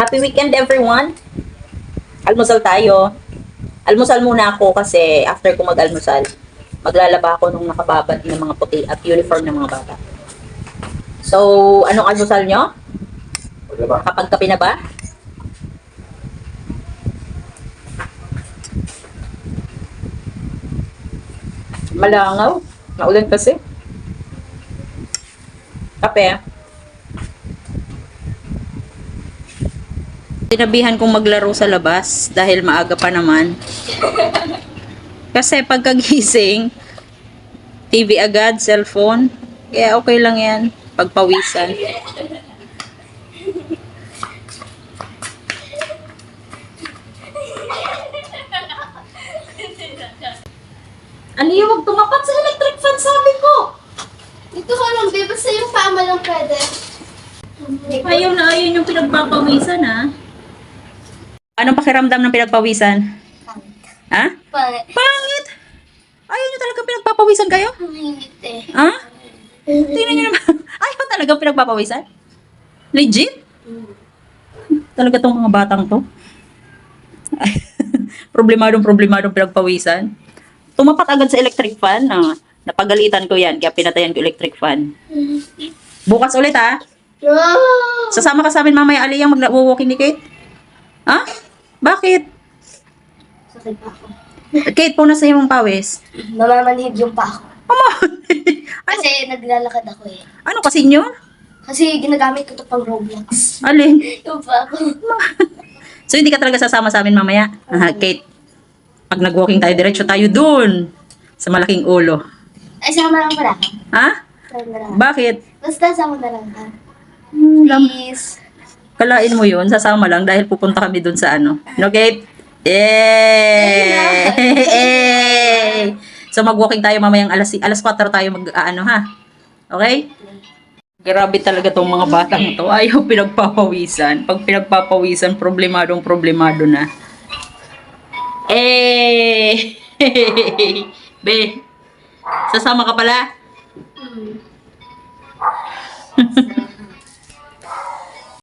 Happy weekend everyone! Almusal tayo. Almusal muna ako kasi after ko mag-almusal, maglalaba ako nung nakababad ng mga puti at uniform ng mga bata. So, anong almusal nyo? Kapag kape na ba? Malangaw. Naulan kasi. Kape. Sinabihan kong maglaro sa labas dahil maaga pa naman. Kasi pagkagising, TV agad, cellphone. Kaya okay lang yan. Pagpawisan. Ano yung wag tumapat sa electric fan, sabi ko? Dito ka lang, babe. Basta yung pama lang pwede. Ayaw na ayaw yung pinagpapawisan, ha? Anong pakiramdam ng pinagpawisan? Ha? Pangit! Ayaw nyo talagang pinagpapawisan kayo? Ang init eh. Ha? Tingnan nyo naman. Ayaw talagang pinagpapawisan? Legit? Talaga tong mga batang to? Problemadong pinagpawisan. Tumapat agad sa electric fan. Napagalitan ko yan, kaya pinatayan ko electric fan. Bukas ulit, ha? No! Sasama ka sa amin mamaya, Aliyang, mag-walking ni Kate? Ha? Bakit? Sakit pa ako. Kate, punas na yung pawis. Namamanhid yung pa ako. Mama! Kasi naglalakad ako eh. Ano kasi nyo? Kasi ginagamit ko to pang Roblox. Alin? Yung pa ako. So, hindi ka talaga sasama sa amin mamaya? Aha, Kate. Pag nag-walking tayo, diretso tayo dun. Sa malaking ulo. Ay, sama lang pala ako. Ha? Sama na lang. Bakit? Basta sama na lang ka. Lam- Please. Kalain mo yun, sasama lang dahil pupunta kami dun sa ano. No, Kate? Yay! So, mag-walking tayo mamayang alas 4 tayo mag-ano, ha? Okay? Grabe talaga tong mga batang to. Ayaw pinagpapawisan. Pag pinagpapawisan, problemado na. Eh! Be, sasama ka pala?